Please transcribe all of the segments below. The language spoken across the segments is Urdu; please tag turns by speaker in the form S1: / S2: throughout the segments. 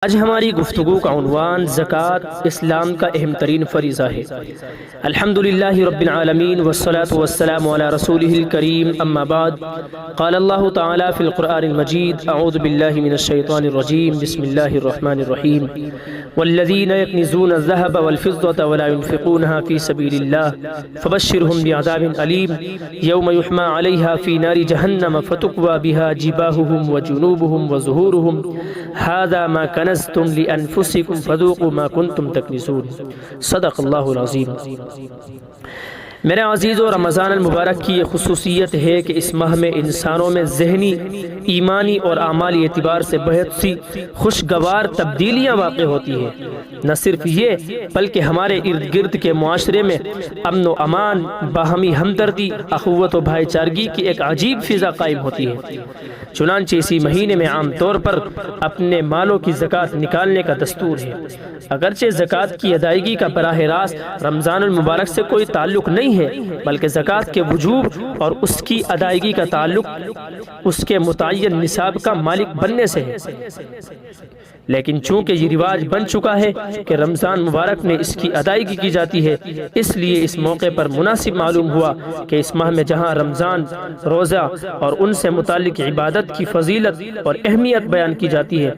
S1: آج ہماری گفتگو کا عنوان زکوٰۃ اسلام کا اہم ترین فریضہ ہے۔ الحمدللہ رب العالمین والصلاة والسلام علی رسولہ الکریم، اما بعد، قال اللہ تعالی فی القرآن المجید، اعوذ باللہ من الشیطان الرجیم، بسم اللہ الرحمن الرحیم، والذین یکنزون الذہب والفضة ولا ينفقونها فی سبیل اللہ فبشرهم بعذاب علیم یوم یحمى علیہا فی نار جہنم فتقوی بها جباہهم وجنوبهم وظہورهم هذا ما کنزتم لانفسکم فذوقوا ما کنتم تکنزون۔ صدق اللہ العظیم۔ میرے عزیزو، رمضان المبارک کی یہ خصوصیت ہے کہ اس ماہ میں انسانوں میں ذہنی، ایمانی اور اعمالی اعتبار سے بہت سی خوشگوار تبدیلیاں واقع ہوتی ہیں۔ نہ صرف یہ بلکہ ہمارے ارد گرد کے معاشرے میں امن و امان، باہمی ہمدردی، اخوت و بھائی چارگی کی ایک عجیب فضا قائم ہوتی ہے۔ چنانچہ اسی مہینے میں عام طور پر اپنے مالوں کی زکوٰۃ نکالنے کا دستور ہے۔ اگرچہ زکوٰۃ کی ادائیگی کا براہ راست رمضان المبارک سے کوئی تعلق نہیں ہے، بلکہ زکوٰۃ کے وجوب اور اس کی ادائیگی کا تعلق اس کے متعین نصاب کا مالک بننے سے ہے، لیکن چونکہ یہ رواج بن چکا ہے کہ رمضان مبارک میں اس کی ادائیگی کی جاتی ہے، اس لیے اس موقع پر مناسب معلوم ہوا کہ اس ماہ میں جہاں رمضان، روزہ اور ان سے متعلق عبادت کی فضیلت اور اہمیت بیان کی جاتی ہے،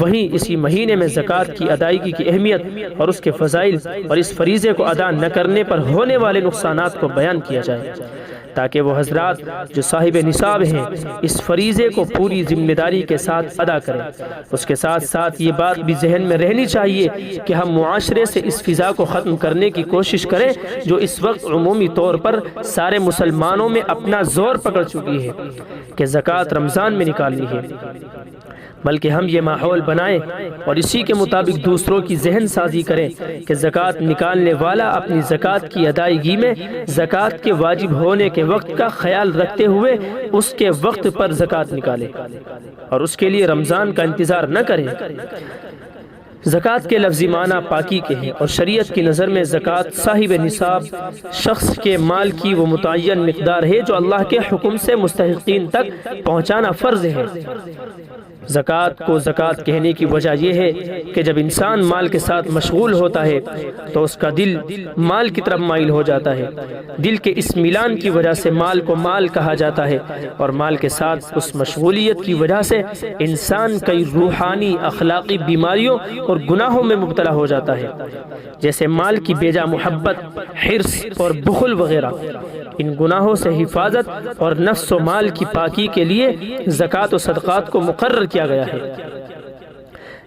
S1: وہیں اسی مہینے میں زکوٰۃ کی ادائیگی کی اہمیت اور اس کے فضائل اور اس فریضے کو ادا نہ کرنے پر ہونے والے نقصانات کو بیان کیا جائے، تاکہ وہ حضرات جو صاحب نصاب ہیں اس فریضے کو پوری ذمہ داری کے ساتھ ادا کریں۔ اس کے ساتھ ساتھ یہ بات بھی ذہن میں رہنی چاہیے کہ ہم معاشرے سے اس فضا کو ختم کرنے کی کوشش کریں جو اس وقت عمومی طور پر سارے مسلمانوں میں اپنا زور پکڑ چکی ہے کہ زکوٰۃ رمضان میں نکالنی ہے، بلکہ ہم یہ ماحول بنائیں اور اسی کے مطابق دوسروں کی ذہن سازی کریں کہ زکوٰۃ نکالنے والا اپنی زکوٰۃ کی ادائیگی میں زکوٰۃ کے واجب ہونے کے وقت کا خیال رکھتے ہوئے اس کے وقت پر زکوٰۃ نکالے اور اس کے لیے رمضان کا انتظار نہ کرے۔ زکوٰۃ کے لفظی معنی پاکی کے ہیں اور شریعت کی نظر میں زکوٰۃ صاحب نصاب شخص کے مال کی وہ متعین مقدار ہے جو اللہ کے حکم سے مستحقین تک پہنچانا فرض ہے۔ زکوٰۃ کو زکوٰۃ کہنے کی وجہ یہ ہے کہ جب انسان مال کے ساتھ مشغول ہوتا ہے تو اس کا دل مال کی طرف مائل ہو جاتا ہے۔ دل کے اس میلان کی وجہ سے مال کو مال کہا جاتا ہے، اور مال کے ساتھ اس مشغولیت کی وجہ سے انسان کئی روحانی، اخلاقی بیماریوں اور گناہوں میں مبتلا ہو جاتا ہے، جیسے مال کی بیجا محبت، حرص اور بخل وغیرہ۔ ان گناہوں سے حفاظت اور نفس و مال کی پاکی کے لیے زکوٰۃ و صدقات کو مقرر کیا گیا ہے۔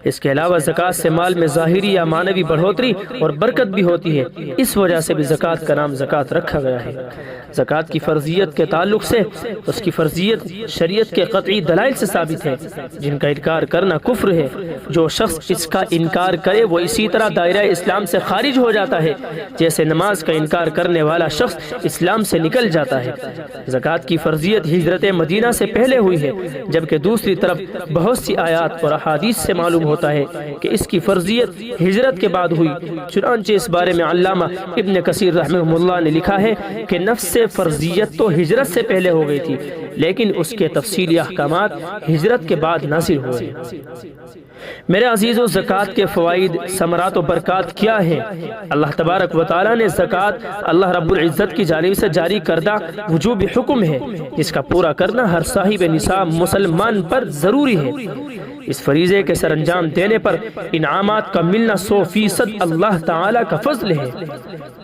S1: اس کے علاوہ زکوٰۃ سے مال میں ظاہری یا معنوی بڑھوتری اور برکت بھی ہوتی ہے، اس وجہ سے بھی زکوٰۃ کا نام زکوٰۃ رکھا گیا ہے۔ زکوٰۃ کی فرضیت کے تعلق سے اس کی فرضیت شریعت کے قطعی دلائل سے ثابت ہے، جن کا انکار کرنا کفر ہے۔ جو شخص اس کا انکار کرے وہ اسی طرح دائرہ اسلام سے خارج ہو جاتا ہے جیسے نماز کا انکار کرنے والا شخص اسلام سے نکل جاتا ہے۔ زکوٰۃ کی فرضیت ہجرت مدینہ سے پہلے ہوئی ہے، جبکہ دوسری طرف بہت سی آیات اور احادیث سے معلوم ہوتا ہے کہ اس کی فرضیت ہجرت کے بعد ہوئی۔ چنانچہ اس بارے میں علامہ ابن کثیر رحمہ اللہ نے لکھا ہے کہ نفس فرضیت تو ہجرت سے پہلے ہو گئی تھی، لیکن اس کے تفصیلی احکامات ہجرت کے بعد نازل ہوئے۔ میرے عزیزو، زکوٰۃ کے فوائد، ثمرات و برکات کیا ہیں؟ اللہ تبارک و تعالیٰ نے زکوٰۃ اللہ رب العزت کی جانب سے جاری کردہ وجوب حکم ہے، جس کا پورا کرنا ہر صاحب نصاب مسلمان پر ضروری ہے۔ اس فریضے کے سر انجام دینے پر انعامات کا ملنا 100% اللہ تعالیٰ کا فضل ہے،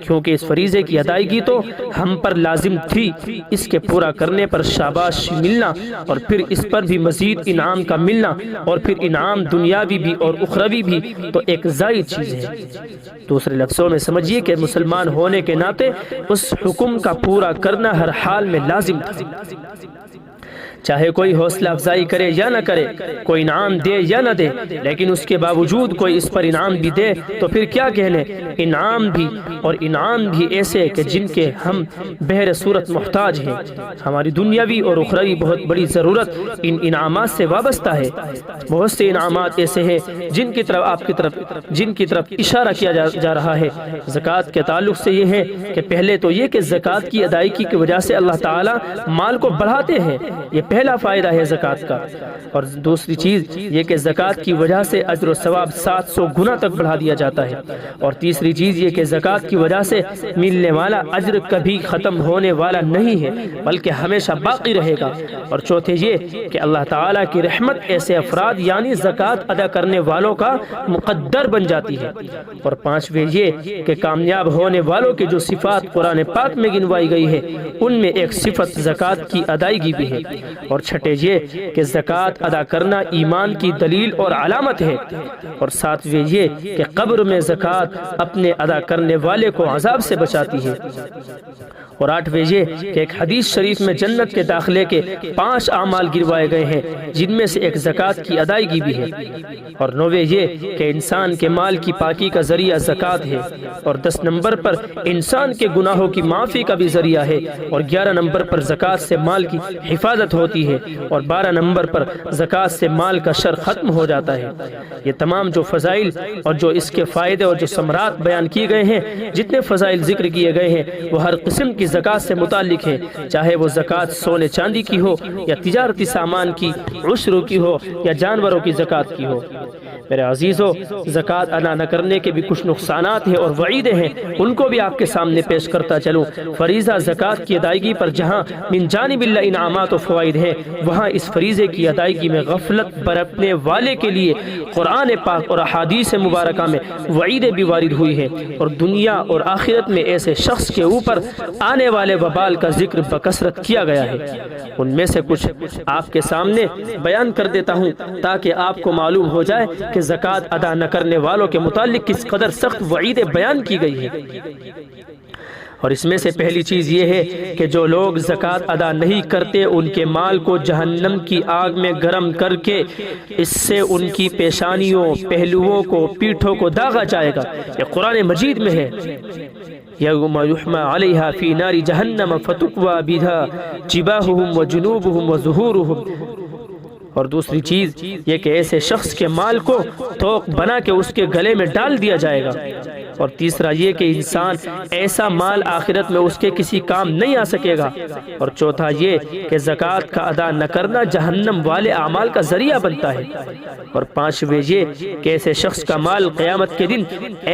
S1: کیونکہ اس فریضے کی ادائیگی تو ہم پر لازم تھی، اس کے پورا کرنے پر شاباش ملنا اور پھر اس پر بھی مزید انعام کا ملنا اور پھر انعام دنیاوی بھی اور اخروی بھی تو ایک زائد چیز ہے۔ دوسرے لفظوں میں سمجھیے کہ مسلمان ہونے کے ناطے اس حکم کا پورا کرنا ہر حال میں لازم تھا، چاہے کوئی حوصلہ افزائی کرے یا نہ کرے، کوئی انعام دے یا نہ دے، لیکن اس کے باوجود کوئی اس پر انعام بھی دے تو پھر کیا کہنے؟ انعام بھی ایسے کہ جن کے ہم بہر صورت محتاج ہیں۔ ہماری دنیاوی اور اخروی بہت بڑی ضرورت ان انعامات سے وابستہ ہے۔ بہت سے انعامات ایسے ہیں جن کی طرف اشارہ کیا جا رہا ہے۔ زکوٰۃ کے تعلق سے یہ ہے کہ پہلے تو یہ کہ زکوٰۃ کی ادائیگی کی وجہ سے اللہ تعالیٰ مال کو بڑھاتے ہیں، یہ پہلا فائدہ ہے زکوٰۃ کا۔ اور دوسری چیز یہ کہ زکوٰۃ کی وجہ سے اجر و ثواب 700 گنا تک بڑھا دیا جاتا ہے۔ اور تیسری چیز یہ کہ زکوٰۃ کی وجہ سے ملنے والا اجر کبھی ختم ہونے والا نہیں ہے بلکہ ہمیشہ باقی رہے گا۔ اور چوتھے یہ کہ اللہ تعالیٰ کی رحمت ایسے افراد یعنی زکوٰۃ ادا کرنے والوں کا مقدر بن جاتی ہے۔ اور پانچویں یہ کہ کامیاب ہونے والوں کی جو صفات قرآن پاک میں گنوائی گئی ہے ان میں ایک صفت زکوٰۃ کی ادائیگی بھی ہے۔ اور چھٹے یہ کہ زکوٰۃ ادا کرنا ایمان کی دلیل اور علامت ہے۔ اور ساتویں یہ کہ قبر میں زکوٰۃ اپنے ادا کرنے والے کو عذاب سے بچاتی ہے۔ اور آٹھویں یہ کہ ایک حدیث شریف میں جنت کے داخلے کے 5 اعمال گروائے گئے ہیں جن میں سے ایک زکوٰۃ کی ادائیگی بھی ہے۔ اور نویں یہ کہ انسان کے مال کی پاکی کا ذریعہ زکوٰۃ ہے۔ اور 10 نمبر پر انسان کے گناہوں کی معافی کا بھی ذریعہ ہے۔ اور 11 نمبر پر زکوٰۃ سے مال کی حفاظت ہوتی ہے۔ اور 12 نمبر پر زکوٰۃ سے مال کا شر ختم ہو جاتا ہے۔ یہ تمام جو فضائل اور جو اس کے فائدے اور جو ثمرات بیان کیے گئے ہیں، جتنے فضائل ذکر کیے گئے ہیں وہ ہر قسم کی زکوٰۃ سے متعلق ہے، چاہے وہ زکوٰۃ سونے چاندی کی ہو یا تجارتی سامان کی، عشر کی ہو یا جانوروں کی زکوٰۃ کی ہو۔ میرے عزیزو، زکوٰۃ ادا نہ کرنے کے بھی کچھ نقصانات ہیں اور وعیدیں ہیں، ان کو بھی آپ کے سامنے پیش کرتا چلوں۔ فریضہ زکوٰۃ کی ادائیگی پر جہاں من جانب اللہ انعامات و فوائد ہیں، وہاں اس فریضے کی ادائیگی میں غفلت برتنے والے کے لیے قرآن پاک اور احادیث مبارکہ میں وعیدیں بھی وارد ہوئی ہیں۔ اور دنیا اور آخرت میں ایسے شخص کے اوپر آنے والے وبال کا ذکر بکثرت کیا گیا ہے۔ ان میں سے کچھ آپ کے سامنے بیان کر دیتا ہوں تاکہ آپ کو معلوم ہو جائے کہ زکوٰۃ ادا نہ کرنے والوں کے متعلق کس قدر سخت وعیدیں بیان کی گئی ہیں۔ اور اس میں سے پہلی چیز یہ ہے کہ جو لوگ زکوٰۃ ادا نہیں کرتے ان کے مال کو جہنم کی آگ میں گرم کر کے اس سے ان کی پیشانیوں، پہلوؤں کو، پیٹھوں کو داغا جائے گا۔ یہ قرآن مجید میں ہے، یوم یحمى علیہا فی نار جہنم فتکوی بہا جباہہم وجنوبہم وظہورہم۔ اور دوسری چیز یہ کہ ایسے شخص کے مال کو توق بنا کے اس کے گلے میں ڈال دیا جائے گا۔ اور تیسرا یہ کہ انسان ایسا مال آخرت میں اس کے کسی کام نہیں آ سکے گا۔ اور چوتھا یہ کہ زکوٰۃ کا ادا نہ کرنا جہنم والے اعمال کا ذریعہ بنتا ہے۔ اور پانچویں یہ کہ ایسے شخص کا مال قیامت کے دن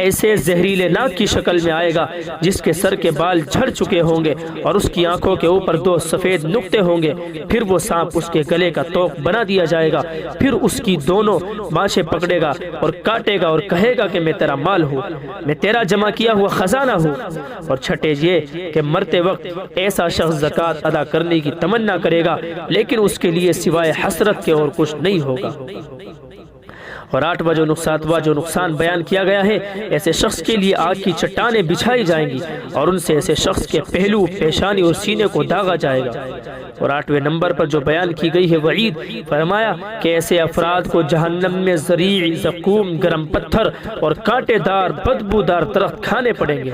S1: ایسے زہریلے ناگ کی شکل میں آئے گا جس کے سر کے بال جھڑ چکے ہوں گے اور اس کی آنکھوں کے اوپر 2 سفید نقطے ہوں گے۔ پھر وہ سانپ اس کے گلے کا توق بنا دیا جائے گا، پھر اس کی دونوں بانچیں پکڑے گا اور کاٹے گا اور کہے گا کہ میں تیرا مال ہوں، میں تیرا جمع کیا ہوا خزانہ ہوں۔ اور چھٹے یہ کہ مرتے وقت ایسا شخص زکوٰۃ ادا کرنے کی تمنا کرے گا لیکن اس کے لیے سوائے حسرت کے اور کچھ نہیں ہوگا۔ اور 8واں جو نقصان بیان کیا گیا ہے، ایسے شخص کے لیے آگ کی چٹانیں بچھائی جائیں گی اور ان سے ایسے شخص کے پہلو، پیشانی اور سینے کو داغا جائے گا۔ اور 8ویں نمبر پر جو بیان کی گئی ہے وعید، فرمایا کہ ایسے افراد کو جہنم میں ذریع، زقوم، گرم پتھر اور کانٹے دار بدبودار درخت کھانے پڑیں گے۔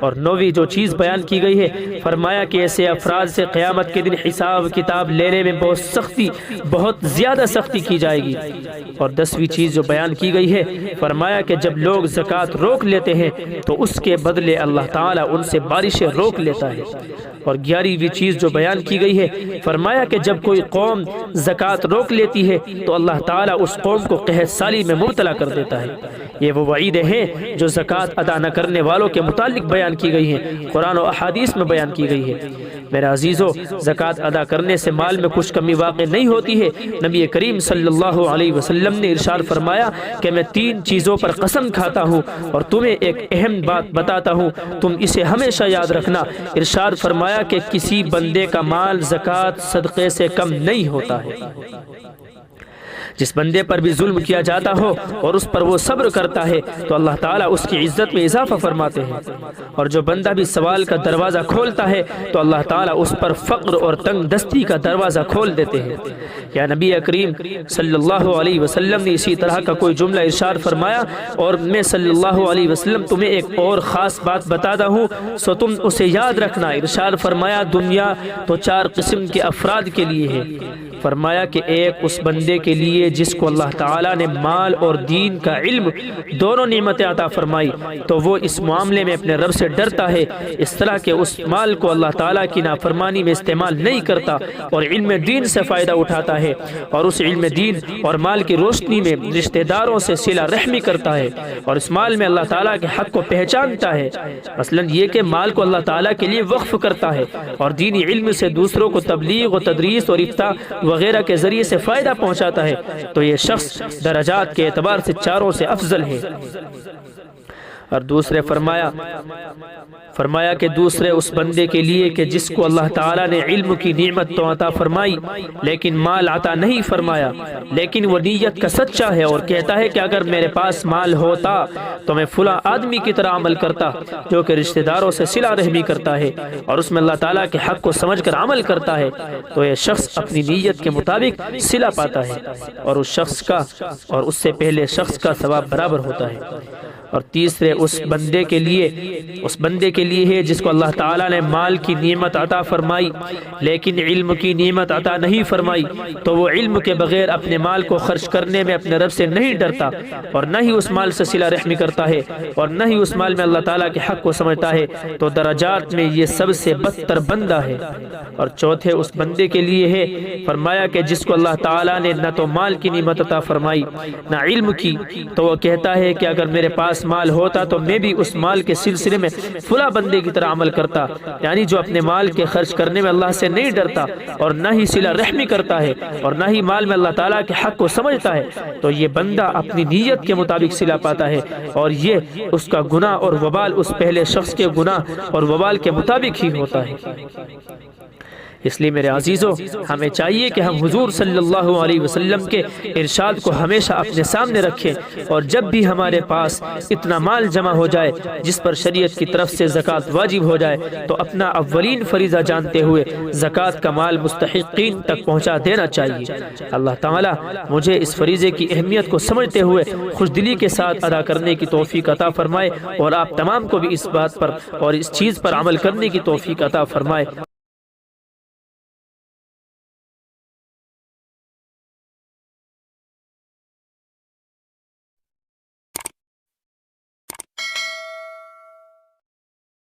S1: اور 9ویں جو چیز بیان کی گئی ہے، فرمایا کہ ایسے افراد سے قیامت کے دن حساب کتاب لینے میں بہت زیادہ سختی کی جائے گی۔ اور 10ویں چیز جو بیان کی گئی ہے، فرمایا کہ جب لوگ زکوٰۃ روک لیتے ہیں تو اس کے بدلے اللہ تعالیٰ ان سے بارشیں روک لیتا ہے۔ اور 11ویں چیز جو بیان کی گئی ہے، فرمایا کہ جب کوئی قوم زکوٰۃ روک لیتی ہے تو اللہ تعالیٰ اس قوم کو قحط سالی میں مبتلا کر دیتا ہے۔ یہ وہ وعیدیں ہیں جو زکوٰۃ ادا نہ کرنے والوں کے متعلق بیان کی گئی ہیں، قرآن و احادیث میں بیان کی گئی ہے۔ میرے عزیزو، زکوٰۃ ادا کرنے سے مال میں کچھ کمی واقع نہیں ہوتی ہے۔ نبی کریم صلی اللہ علیہ وسلم نے ارشاد فرمایا کہ میں 3 چیزوں پر قسم کھاتا ہوں اور تمہیں ایک اہم بات بتاتا ہوں، تم اسے ہمیشہ یاد رکھنا۔ ارشاد فرمایا کہ کسی بندے کا مال زکوٰۃ صدقے سے کم نہیں ہوتا ہے۔ جس بندے پر بھی ظلم کیا جاتا ہو اور اس پر وہ صبر کرتا ہے تو اللہ تعالیٰ اس کی عزت میں اضافہ فرماتے ہیں، اور جو بندہ بھی سوال کا دروازہ کھولتا ہے تو اللہ تعالیٰ اس پر فقر اور تنگ دستی کا دروازہ کھول دیتے ہیں۔ یا نبی کریم صلی اللہ علیہ وسلم نے اسی طرح کا کوئی جملہ ارشاد فرمایا، اور میں صلی اللہ علیہ وسلم تمہیں ایک اور خاص بات بتاتا ہوں سو تم اسے یاد رکھنا۔ ارشاد فرمایا دنیا تو 4 قسم کے افراد کے لیے ہے، فرمایا کہ ایک اس بندے کے لیے جس کو اللہ تعالیٰ نے مال اور دین کا علم دونوں نعمتیں عطا فرمائی تو وہ اس معاملے میں اپنے رب سے ڈرتا ہے، اس طرح کہ اس مال کو اللہ تعالیٰ کی نافرمانی میں استعمال نہیں کرتا اور علم دین سے فائدہ اٹھاتا ہے، اور اس علم دین اور مال کی روشنی میں رشتہ داروں سے صلہ رحمی کرتا ہے، اور اس مال میں اللہ تعالیٰ کے حق کو پہچانتا ہے، مثلا یہ کہ مال کو اللہ تعالیٰ کے لیے وقف کرتا ہے اور دینی علم سے دوسروں کو تبلیغ و تدریس اور افتاء وغیرہ کے ذریعے سے فائدہ پہنچاتا ہے، تو یہ شخص درجات کے اعتبار سے چاروں سے افضل ہے۔ اور دوسرے فرمایا کہ دوسرے اس بندے کے لیے کہ جس کو اللہ تعالیٰ نے علم کی نعمت تو عطا فرمائی لیکن مال عطا نہیں فرمایا، لیکن وہ نیت کا سچا ہے اور کہتا ہے کہ اگر میرے پاس مال ہوتا تو میں فلاں آدمی کی طرح عمل کرتا جو کہ رشتہ داروں سے صلہ رحمی کرتا ہے اور اس میں اللہ تعالیٰ کے حق کو سمجھ کر عمل کرتا ہے، تو یہ شخص اپنی نیت کے مطابق صلہ پاتا ہے اور اس شخص کا اور اس سے پہلے شخص کا ثواب برابر ہوتا ہے۔ اور تیسرے اس بندے کے لیے ہے جس کو اللہ تعالیٰ نے مال کی نعمت عطا فرمائی لیکن علم کی نعمت عطا نہیں فرمائی، تو وہ علم کے بغیر اپنے مال کو خرچ کرنے میں اپنے رب سے نہیں ڈرتا اور نہ ہی اس مال سے صلہ رحمی کرتا ہے اور نہ ہی اس مال میں اللہ تعالیٰ کے حق کو سمجھتا ہے، تو درجات میں یہ سب سے بدتر بندہ ہے۔ اور چوتھے اس بندے کے لیے ہے فرمایا کہ جس کو اللہ تعالیٰ نے نہ تو مال کی نعمت عطا فرمائی نہ علم کی، تو وہ کہتا ہے کہ اگر میرے پاس مال ہوتا تو میں بھی اس مال کے سلسلے میں فلاں بندے کی طرح عمل کرتا، یعنی جو اپنے مال کے خرچ کرنے میں اللہ سے نہیں ڈرتا اور نہ ہی صلہ رحمی کرتا ہے اور نہ ہی مال میں اللہ تعالیٰ کے حق کو سمجھتا ہے، تو یہ بندہ اپنی نیت کے مطابق صلہ پاتا ہے اور یہ اس کا گناہ اور وبال اس پہلے شخص کے گناہ اور وبال کے مطابق ہی ہوتا ہے۔ اس لیے میرے عزیزو، ہمیں چاہیے کہ ہم حضور صلی اللہ علیہ وسلم کے ارشاد کو ہمیشہ اپنے سامنے رکھیں، اور جب بھی ہمارے پاس اتنا مال جمع ہو جائے جس پر شریعت کی طرف سے زکوٰۃ واجب ہو جائے تو اپنا اولین فریضہ جانتے ہوئے زکوٰۃ کا مال مستحقین تک پہنچا دینا چاہیے۔ اللہ تعالیٰ مجھے اس فریضے کی اہمیت کو سمجھتے ہوئے خوش دلی کے ساتھ ادا کرنے کی توفیق عطا فرمائے، اور آپ تمام کو بھی اس بات پر اور اس چیز پر عمل کرنے کی توفیق عطا فرمائے۔